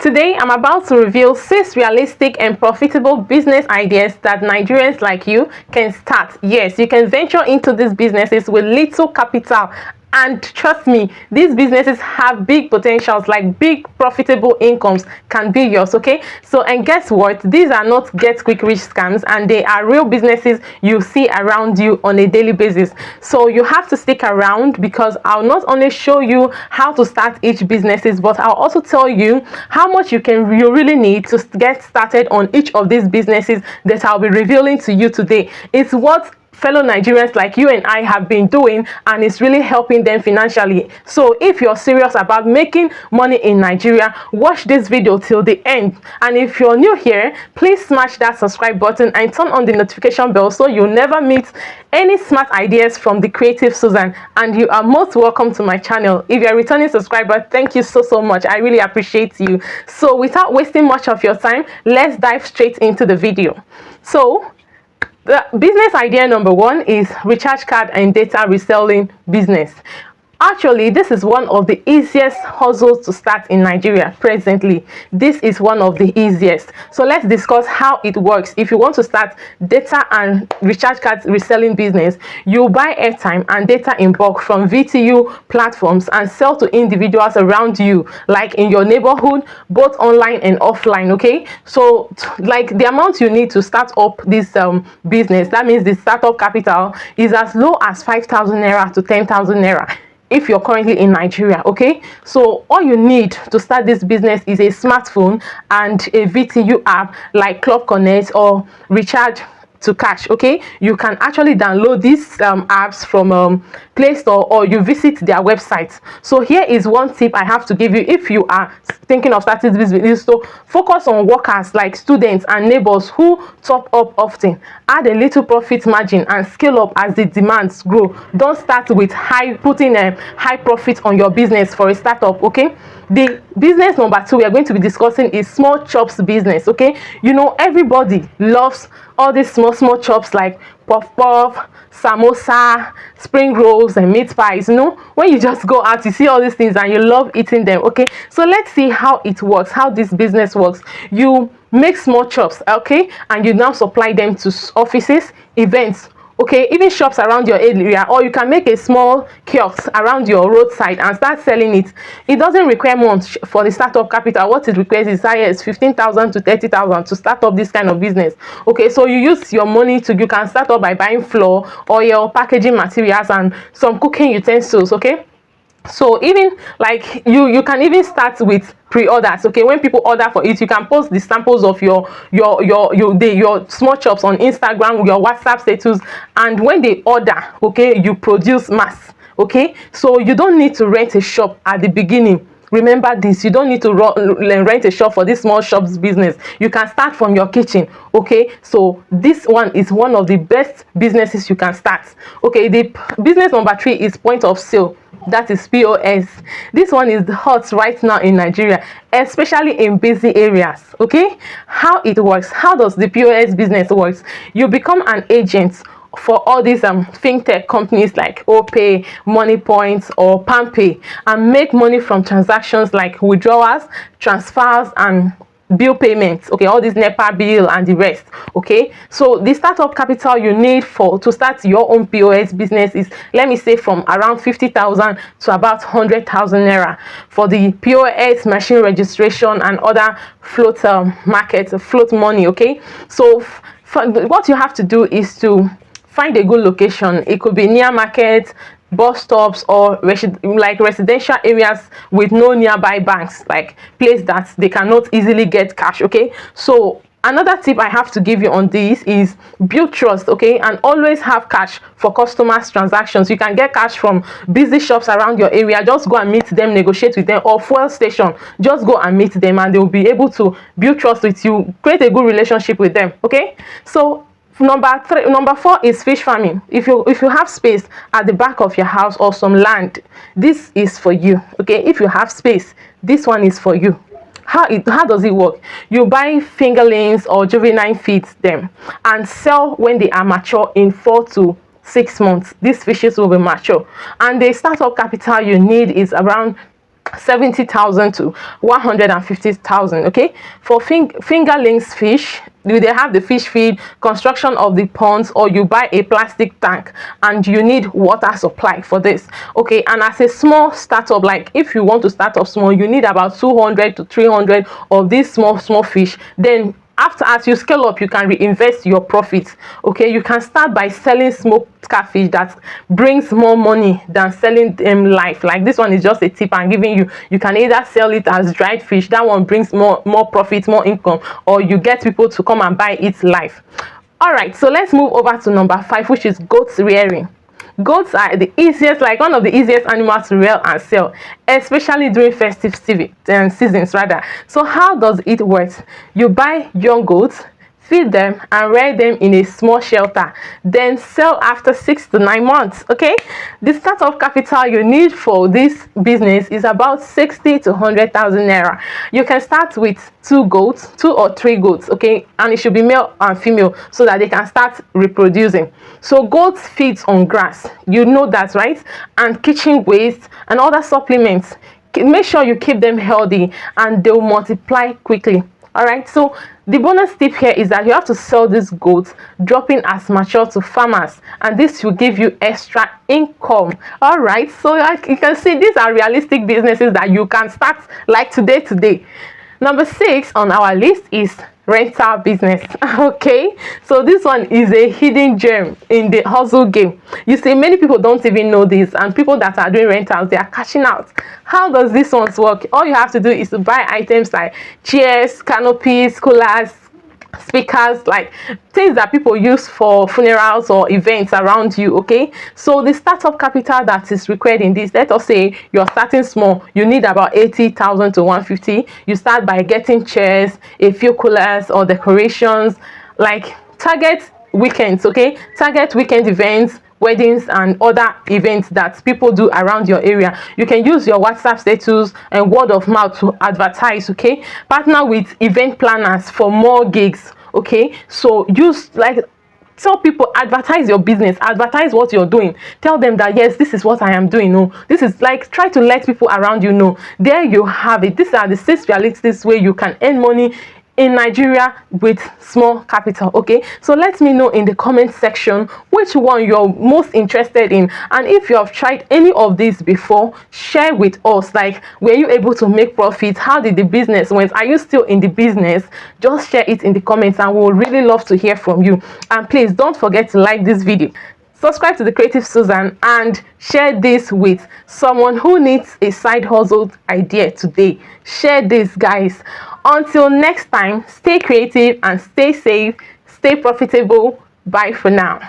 Today, I'm about to reveal 6 realistic and profitable business ideas that Nigerians like you can start. Yes, you can venture into these businesses with little capital. And trust me, these businesses have big potentials, like big profitable incomes can be yours, okay? So, and guess what? These are not get quick rich scams, and they are real businesses you see around you on a daily basis. So you have to stick around, because I'll not only show you how to start each businesses, but I'll also tell you how much you really need to get started on each of these businesses that I'll be revealing to you today. It's what fellow Nigerians like you and I have been doing, and it's really helping them financially. So if you're serious about making money in Nigeria, watch this video till the end. And if you're new here, please smash that subscribe button and turn on the notification bell so you'll never miss any smart ideas from the creative Susan. And you are most welcome to my channel. If you're a returning subscriber, thank you so much. I really appreciate you. So without wasting much of your time, let's dive straight into the video. So the business idea number 1 is recharge card and data reselling business. Actually, this is one of the easiest hustles to start in Nigeria presently. This is one of the easiest. So let's discuss how it works. If you want to start data and recharge card reselling business, you buy airtime and data in bulk from VTU platforms and sell to individuals around you, like in your neighborhood, both online and offline. Okay, so like the amount you need to start up this business, that means the startup capital is as low as 5,000 naira to 10,000 naira. If you're currently in Nigeria, okay? So all you need to start this business is a smartphone and a VTU app like Club Connect or Recharge to Cash, okay? You can actually download these apps from Play Store, or you visit their website. So here is one tip I have to give you if you are thinking of starting this business. So focus on workers like students and neighbors who top up often. Add a little profit margin and scale up as the demands grow. Don't start with putting a high profit on your business for a startup, okay? The business number 2 we are going to be discussing is small chops business, okay? You know, everybody loves all these small chops like puff puff, samosa, spring rolls and meat pies. You know, when you just go out, you see all these things and you love eating them, okay? So let's see how it works, how this business works. You make small chops, okay, and you now supply them to offices, events, okay, even shops around your area, or you can make a small kiosk around your roadside and start selling it. It doesn't require much for the startup capital. What it requires is 15,000 to 30,000 to start up this kind of business. Okay, so you use your money you can start up by buying flour, oil, packaging materials, and some cooking utensils, okay? So even like you can even start with pre-orders, okay? When people order for it, you can post the samples of your small chops on Instagram, your WhatsApp status, and when they order, okay, you produce mass, okay? So you don't need to rent a shop at the beginning. Remember this, you don't need to rent a shop for this small shops business. You can start from your kitchen, okay? So this one is one of the best businesses you can start. Okay, the business number 3 is point of sale. That is POS. This one is hot right now in Nigeria, especially in busy areas, okay? How it works, how does the POS business works? You become an agent for all these fintech companies like OPay, Money Points, or PalmPay, and make money from transactions like withdrawals, transfers, and bill payments, okay? All this NEPA bill and the rest, okay? So the startup capital you need to start your own POS business is, let me say, from around 50,000 to about 100,000 naira for the POS machine registration and other float float money, okay? So what you have to do is to find a good location. It could be near market, bus stops, or residential areas with no nearby banks, like place that they cannot easily get cash, okay? So another tip I have to give you on this is build trust, okay, and always have cash for customers' transactions. You can get cash from busy shops around your area. Just go and meet them, negotiate with them, or fuel station. Just go and meet them and they will be able to build trust with you, create a good relationship with them, okay? So number 4 is fish farming. If you have space at the back of your house or some land, this is for you, okay? If you have space, this one is for you. How does it work? You buy fingerlings or juvenile feeds them and sell when they are mature in 4 to 6 months. These fishes will be mature, and the startup capital you need is around 70,000 to 150,000. Okay, for fingerlings fish, they have the fish feed, construction of the ponds, or you buy a plastic tank and you need water supply for this. Okay, and as a small startup, like if you want to start up small, you need about 200 to 300 of these small fish. Then after, as you scale up, you can reinvest your profits. Okay, you can start by selling smoked catfish that brings more money than selling them live. Like this one is just a tip I'm giving you. You can either sell it as dried fish, that one brings more profit, more income, or you get people to come and buy it live. All right, so let's move over to number 5, which is goat rearing. Goats are the easiest, like one of the easiest animals to rear and sell, especially during festive seasons rather. So how does it work? You buy young goats, feed them and rear them in a small shelter, then sell after 6 to 9 months. Okay, the startup capital you need for this business is about 60 to 100,000 naira. You can start with 2 or 3 goats. Okay, and it should be male and female so that they can start reproducing. So goats feeds on grass, you know that, right? And kitchen waste and other supplements. Make sure you keep them healthy and they'll multiply quickly. All right, so the bonus tip here is that you have to sell these goats dropping as mature to farmers, and this will give you extra income. All right, so like you can see, these are realistic businesses that you can start like today. Number 6 on our list is rental business. Okay, so this one is a hidden gem in the hustle game. You see, many people don't even know this, and people that are doing rentals, they are cashing out. How does this one work? All you have to do is to buy items like chairs, canopies, coolers, speakers, like things that people use for funerals or events around you. Okay, so the startup capital that is required in this, let us say you're starting small, you need about 80,000 to 150. You start by getting chairs, a few coolers or decorations. Like target weekends. Okay, target weekend events, weddings and other events that people do around your area. You can use your WhatsApp status and word of mouth to advertise. Okay, partner with event planners for more gigs. Okay, so use, like, tell people, advertise your business, advertise what you're doing, tell them that yes, this is what I am doing. No, this is, like, try to let people around you know. There you have it. These are the 6 realistic ways you can earn money in Nigeria with small capital. Okay, so let me know in the comment section which one you're most interested in, and if you have tried any of these before, share with us. Like, were you able to make profit? How did the business went? Are you still in the business? Just share it in the comments and we'll really love to hear from you. And please don't forget to like this video, subscribe to the Creative Susan, and share this with someone who needs a side hustle idea today. Share this, guys. Until next time, stay creative and stay safe, stay profitable. Bye for now.